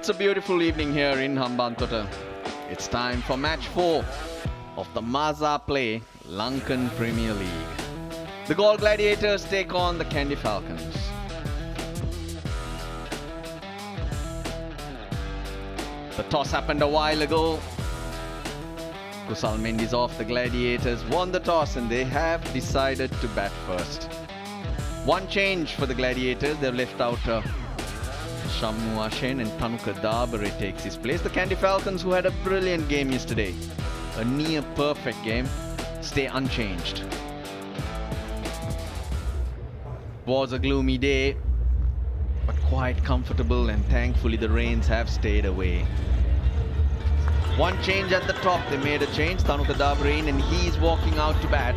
It's a beautiful evening here in Hambantota. It's time for match 4 of the Maza Play Lankan Premier League. The Galle Gladiators take on the Kandy Falcons. The toss happened a while ago. Kusal Mendes off the Gladiators won the toss and they have decided to bat first. One change for the Gladiators. They've left out Shammu Ashen and Tanuka Dabare takes his place. The Kandy Falcons, who had a brilliant game yesterday, a near perfect game, stay unchanged. It was a gloomy day, but quite comfortable, and thankfully the rains have stayed away. One change at the top, they made a change. Tanuka Dabare in, and he's walking out to bat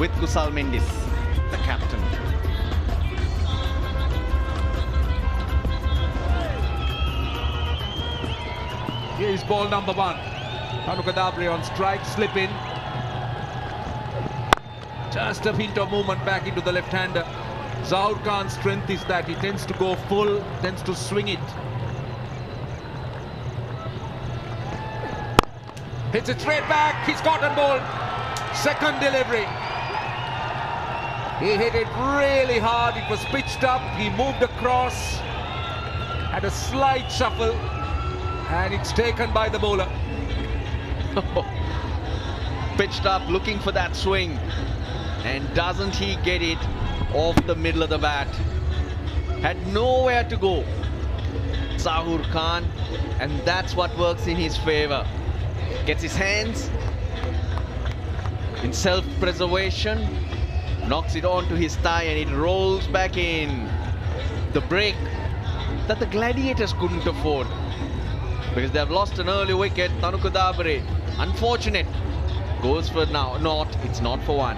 with Kusal Mendes, the captain. Here is ball number 1. Tanuka Dabare on strike, slip in. Just a hint of movement back into the left-hander. Zahur Khan's strength is that he tends to go full, tends to swing it. Hits it straight back, he's caught and bowled. Second delivery. He hit it really hard, it was pitched up, he moved across, had a slight shuffle, and it's taken by the bowler. Pitched up, looking for that swing, and doesn't he get it off the middle of the bat. Had nowhere to go, Zahur Khan, and that's what works in his favour. Gets his hands in self-preservation, knocks it onto his thigh, and it rolls back in. The break that the Gladiators couldn't afford, because they've lost an early wicket. Tanuka Dabare, unfortunate, goes for now. It's not for one.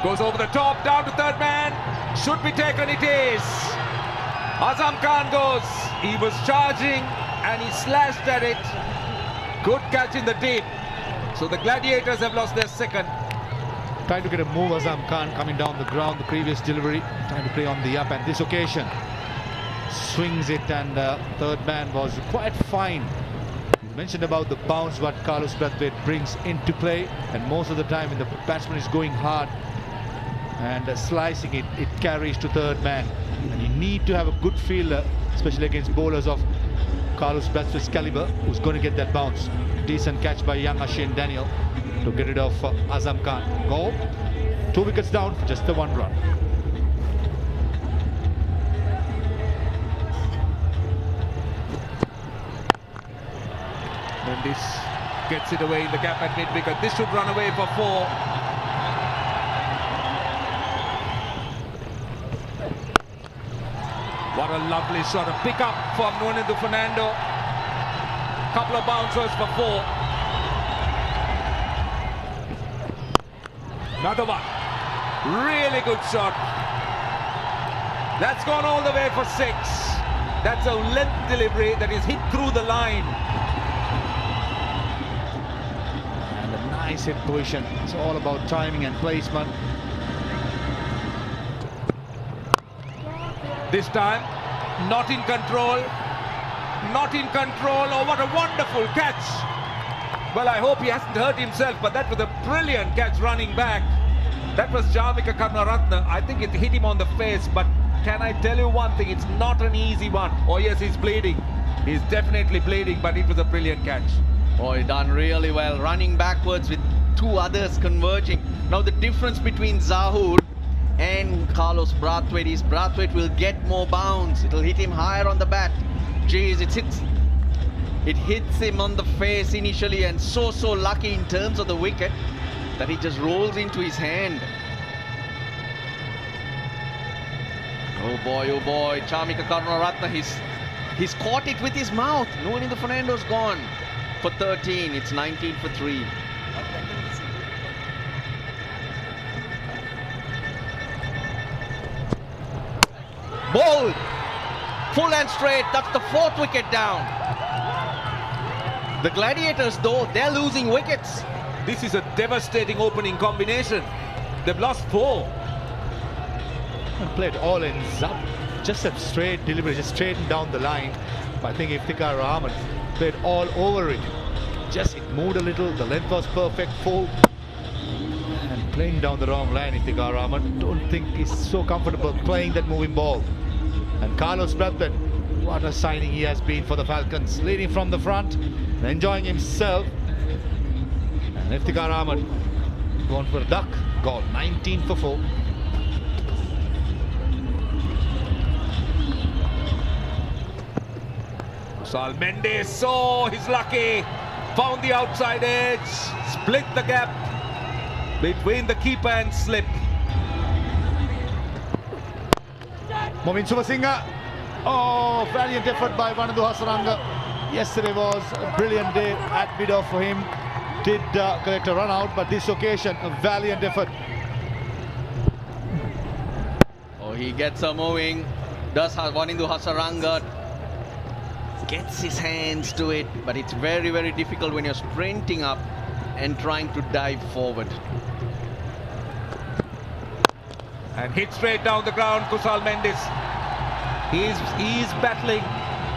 Goes over the top, down to third man. Should be taken, it is. Azam Khan goes. He was charging and he slashed at it. Good catch in the deep. So the Gladiators have lost their second. Trying to get a move, Azam Khan coming down the ground, the previous delivery, trying to play on the up, and this occasion swings it, and third man was quite fine. You mentioned about the bounce what Carlos Brathwaite brings into play, and most of the time when the batsman is going hard and slicing it, it carries to third man. And you need to have a good fielder, especially against bowlers of Carlos Brathwaite's caliber, who's going to get that bounce. Decent catch by young Ashen Daniel to get rid of Azam Khan. Go 2 wickets down for just the 1 run. Mendes gets it away in the gap at mid-wicket. This should run away for 4. What a lovely sort of pick-up from Nuanendu Fernando. Couple of bouncers for 4. Another one. Really good shot. That's gone all the way for 6. That's a length delivery that is hit through the line. And a nice hit position. It's all about timing and placement. This time, not in control. Not in control. Oh, what a wonderful catch. Well, I hope he hasn't hurt himself, but that was a brilliant catch running back. That was Jamika Karnaratne. I think it hit him on the face, but can I tell you one thing? It's not an easy one. Oh yes, he's bleeding. He's definitely bleeding, but it was a brilliant catch. Oh, he done really well, running backwards with 2 others converging. Now the difference between Zahur and Carlos Brathwaite is Brathwaite will get more bounce. It'll hit him higher on the bat. Jeez, it hits him on the face initially, and so lucky in terms of the wicket that he just rolls into his hand. Oh boy, Chamika Karunaratne, he's caught it with his mouth. Nuanendu Fernando's gone for 13. It's 19 for 3. Ball! Full and straight, that's the 4th wicket down. The Gladiators, though, they're losing wickets. This is a devastating opening combination. They've lost 4. And played all ends up. Just a straight delivery, just straightened down the line. But I think Iftikhar Rahman played all over it. Just it moved a little, the length was perfect, full. And playing down the wrong line, Iftikhar Rahman, don't think he's so comfortable playing that moving ball. And Carlos Bradford, what a signing he has been for the Falcons, leading from the front, enjoying himself. And Iftikhar Rahman going for a duck goal, 19 for 4. Kusal Mendes, oh, he's lucky. Found the outside edge, split the gap between the keeper and slip. Momin Subasinghe. Oh, valiant effort by Vanadu Hasaranga. Yesterday was a brilliant day at Bido for him. Did collect a run out, but this occasion, a valiant effort. Oh, he gets a moving. Does Vanadu Hasaranga. Gets his hands to it, but it's very, very difficult when you're sprinting up and trying to dive forward. And hit straight down the ground, Kusal Mendes. He's battling.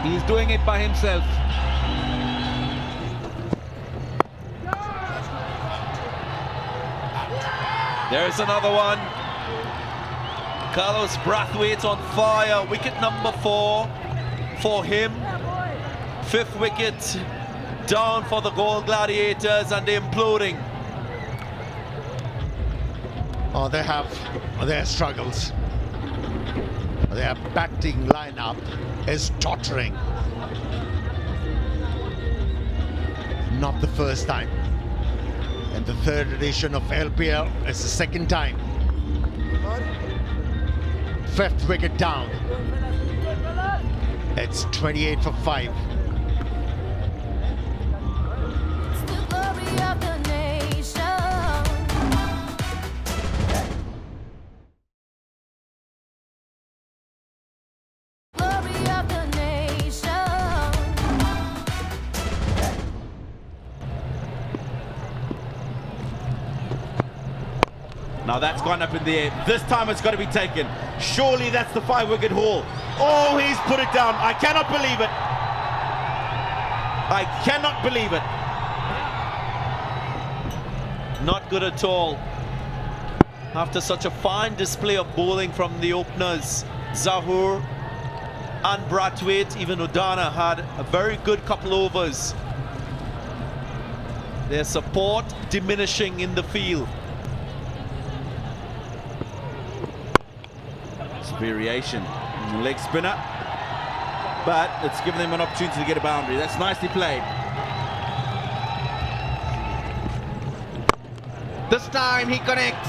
He's doing it by himself. There's another one. Carlos Brathwaite on fire. Wicket number 4 for him. 5th wicket down for the Galle Gladiators, and they're imploding. Oh, they have their struggles. Their batting lineup is tottering. Not the first time. In the 3rd edition of LPL, it's the 2nd time. 5th wicket down. It's 28 for 5. Now that's gone up in the air. This time it's got to be taken. Surely that's the 5-wicket haul. Oh, he's put it down. I cannot believe it. I cannot believe it. Not good at all. After such a fine display of bowling from the openers, Zahoor and Brathwaite, even Udana had a very good couple overs. Their support diminishing in the field. Variation in the leg spinner, but it's given them an opportunity to get a boundary. That's nicely played. This time he connects.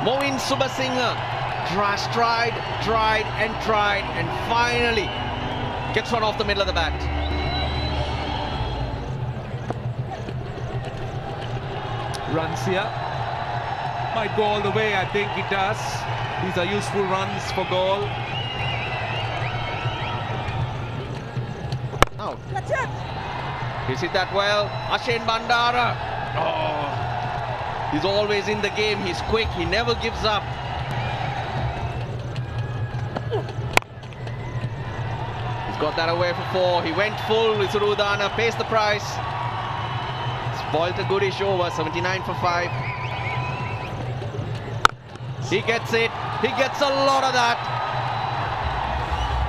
Momin Subasinghe tried and finally gets one off the middle of the bat. Runs here. Might go all the way, I think it does. These are useful runs for Galle. Out. He's hit that well. Ashen Bandara. Oh, he's always in the game. He's quick. He never gives up. He's got that away for 4. He went full with Udana. Pays the price. Spoiled a goodish over. 79 for 5. He gets it. He gets a lot of that.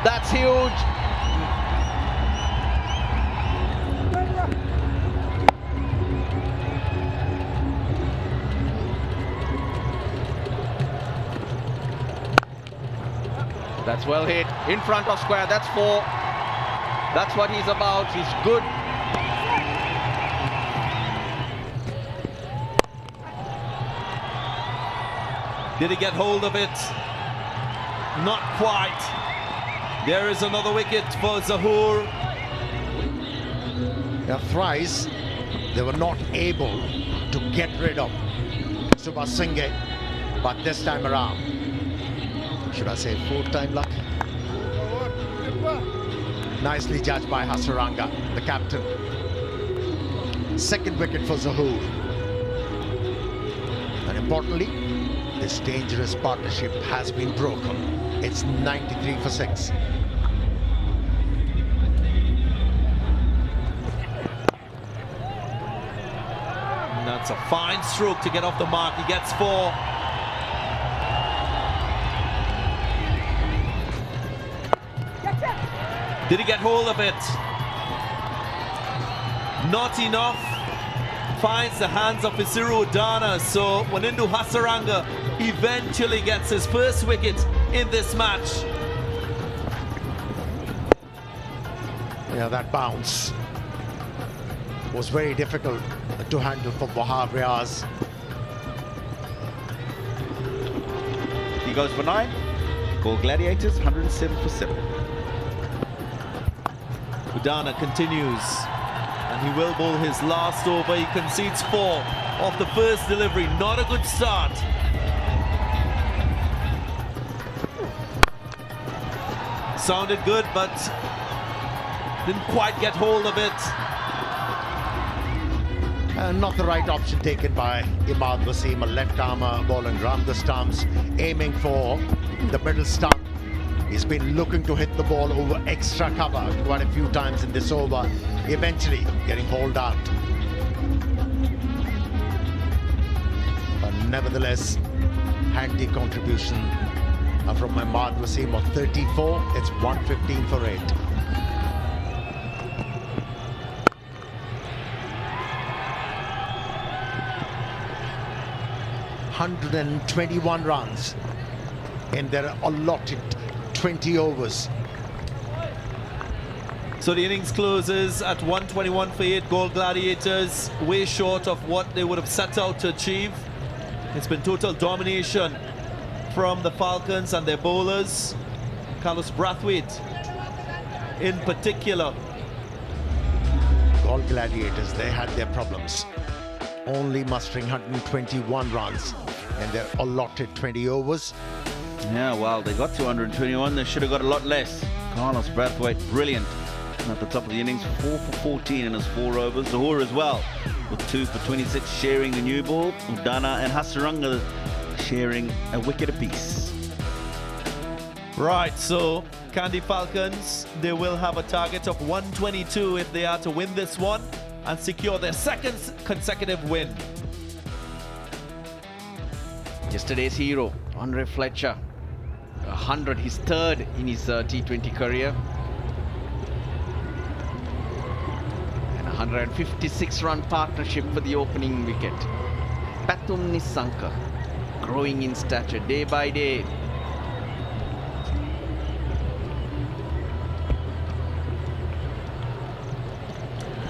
That's huge. That's well hit. In front of square. That's 4. That's what he's about. He's good. Did he get hold of it? Not quite. There is another wicket for Zahoor. Thrice, they were not able to get rid of Subasinghe, but this time around, should I say 4th time luck? Nicely judged by Hasaranga, the captain. Second wicket for Zahoor. And importantly, this dangerous partnership has been broken. It's 93 for 6. And that's a fine stroke to get off the mark. He gets 4. Did he get hold of it? Not enough. Finds the hands of Isiru Udana. So Wanindu Hasaranga eventually gets his first wicket in this match. Yeah, that bounce was very difficult to handle for Wahab Riaz. He goes for 9. Call Gladiators, 107 for 7. Udana continues. And he will bowl his last over. He concedes 4 off the first delivery. Not a good start. Sounded good, but didn't quite get hold of it. Not the right option taken by Imad Wasim, a left-armer bowling round the stumps, aiming for the middle stump. He's been looking to hit the ball over extra cover quite a few times in this over, eventually getting hauled out. But nevertheless, handy contribution from Imad Wasim of 34. It's 115 for 8. ...121 runs in their allotted 20 overs. So the innings closes at 121 for 8. Goal Gladiators way short of what they would have set out to achieve. It's been total domination from the Falcons and their bowlers. Carlos Brathwaite in particular. Goal Gladiators, they had their problems. Only mustering 121 runs in their allotted 20 overs. Yeah, well, they got 221. They should have got a lot less. Carlos Brathwaite, brilliant. At the top of the innings, 4 for 14 in his 4 overs. Zahoor as well, with 2 for 26, sharing the new ball. Udana and Hasaranga sharing a wicket apiece. Right, so Kandy Falcons, they will have a target of 122 if they are to win this one and secure their second consecutive win. Yesterday's hero, Andre Fletcher, 100, his third in his T20 career. And 156-run partnership for the opening wicket. Pathum Nissanka, growing in stature day by day.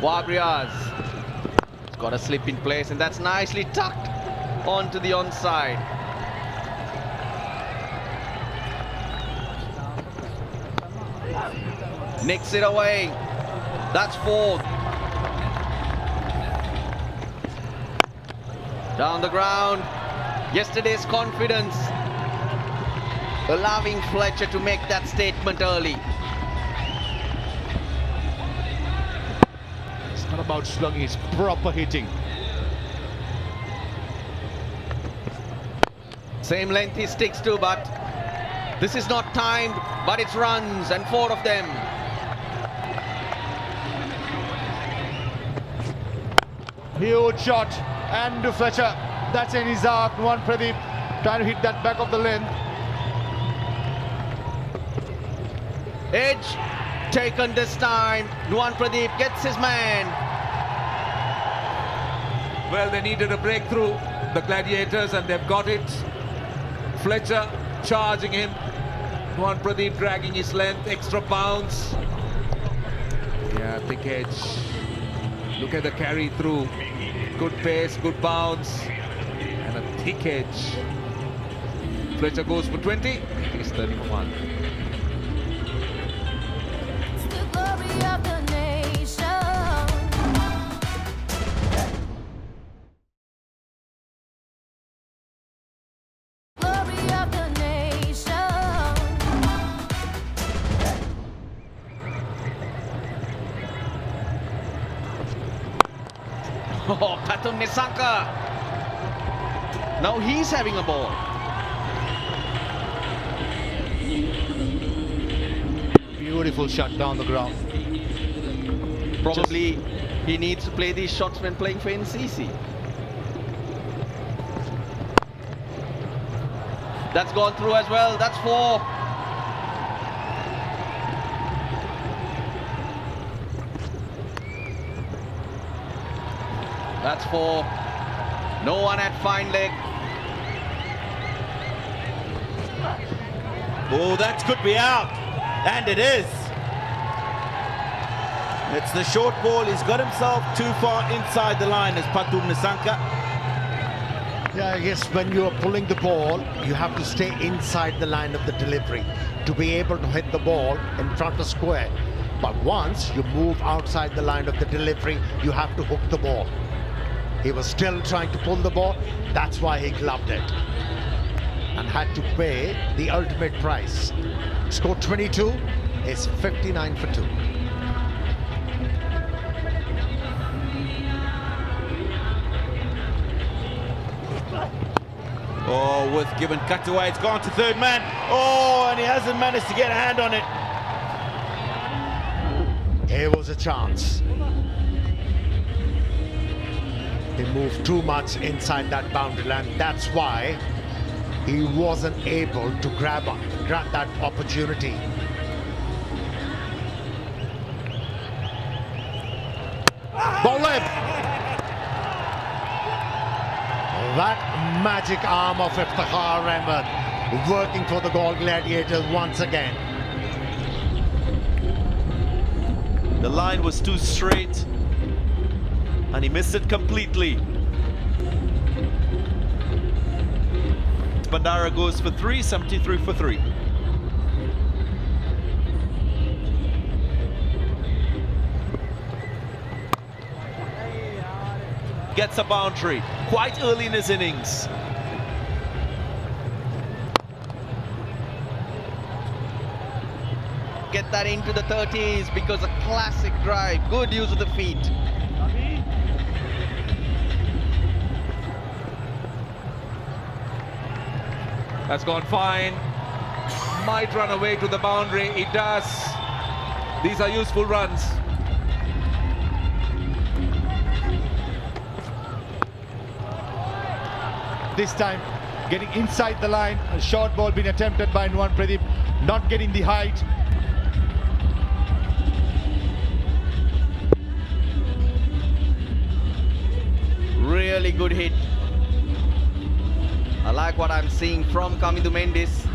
Wabriaz, it's got a slip in place, and that's nicely tucked onto the onside. Nicks it away. That's 4. Down the ground. Yesterday's confidence allowing Fletcher to make that statement early. It's not about slugging, it's proper hitting. Same length he sticks to, but this is not timed, but it's runs, and 4 of them. Huge shot, and Fletcher, that's in his arc. Nuwan Pradeep trying to hit that back of the length. Edge taken this time. Nuwan Pradeep gets his man. Well, they needed a breakthrough, the Gladiators, and they've got it. Fletcher charging him. Nuwan Pradeep dragging his length, extra bounce. Yeah, thick edge. Look at the carry through. Good pace, good bounce, and a thick edge. Fletcher goes for 20. He's 31. It's the glory of the nation. Glory of the nation. Oh, Patum Nisanka. Now he's having a ball. Beautiful shot down the ground. Probably he needs to play these shots when playing for NCC. That's gone through as well. That's 4. That's 4. No one at fine leg. Oh, that could be out. And it is. It's the short ball. He's got himself too far inside the line as Patum Nisanka. Yeah, I guess when you are pulling the ball, you have to stay inside the line of the delivery to be able to hit the ball in front of square. But once you move outside the line of the delivery, you have to hook the ball. He was still trying to pull the ball. That's why he gloved it and had to pay the ultimate price. Score 22 is 59 for 2. Oh, with given cut away, it's gone to third man. Oh, and he hasn't managed to get a hand on it. Here was a chance. He moved too much inside that boundary line. That's why he wasn't able to grab that opportunity. Ball lip. That magic arm of Iftikhar Ahmed working for the Galle Gladiators once again. The line was too straight and he missed it completely. Bandara goes for 3, 73 for 3. Gets a boundary quite early in his innings. Get that into the 30s because a classic drive. Good use of the feet. That's gone fine. Might run away to the boundary. It does. These are useful runs. This time getting inside the line. A short ball being attempted by Nuwan Pradeep, not getting the height. Really good hit. I like what I'm seeing from Kamindu Mendis.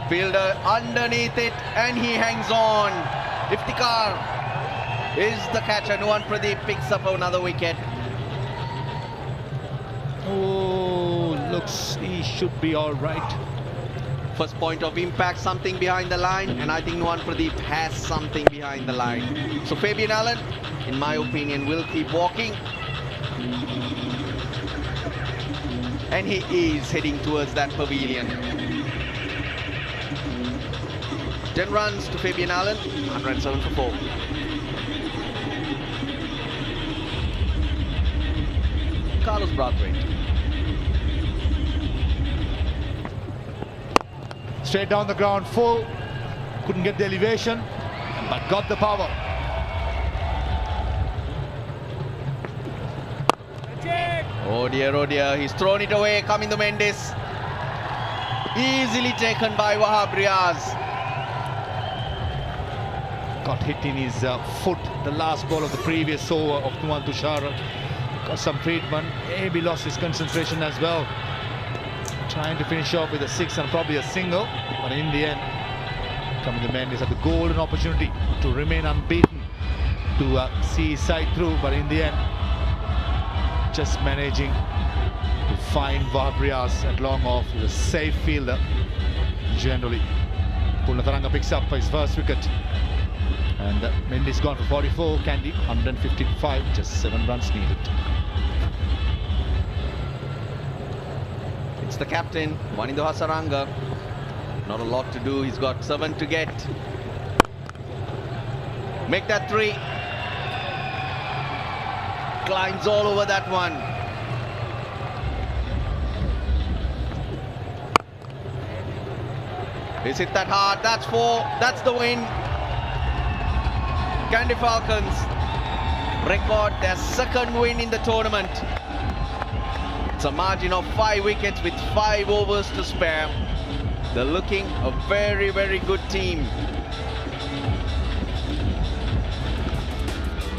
Fielder underneath it and he hangs on. Iftikhar is the catcher. Nuwan Pradeep picks up another wicket. Oh, looks he should be all right. First point of impact, something behind the line, and I think Nuwan Pradeep has something behind the line. So Fabian Allen, in my opinion, will keep walking. And he is heading towards that pavilion. 10 runs to Fabian Allen, 107 for 4. Carlos Brathwaite. Straight down the ground, full. Couldn't get the elevation, but got the power. Oh dear, he's thrown it away. Kamindu Mendis. Easily taken by Wahab Riaz. Got hit in his foot, the last ball of the previous over of Nuwan Tushar. Got some treatment, maybe lost his concentration as well. Trying to finish off with a 6 and probably a single, but in the end, Kamindu Mendis had the golden opportunity to remain unbeaten, to see his side through, but in the end, just managing to find Wahab Riaz at long off. He's a safe fielder, generally. Pulnataranga picks up his first wicket. And Mendy's gone for 44, Kandy 155, just 7 runs needed. It's the captain, Wanindu Hasaranga. Not a lot to do, he's got 7 to get. Make that 3. Climbs all over that one. He's hit that hard. That's 4. That's the win. Kandy Falcons record their second win in the tournament. It's a margin of 5 wickets with 5 overs to spare. They're looking a very, very good team.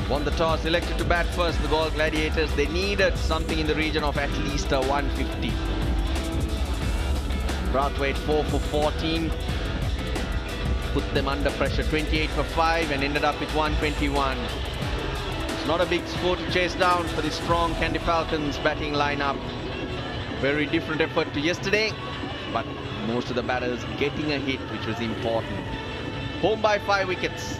Won the toss, elected to bat first, the Galle Gladiators. They needed something in the region of at least a 150. Brathwaite 4 for 14. Put them under pressure, 28 for 5 and ended up with 121. It's not a big score to chase down for the strong Kandy Falcons batting lineup. Very different effort to yesterday, but most of the batters getting a hit, which was important. Home by 5 wickets.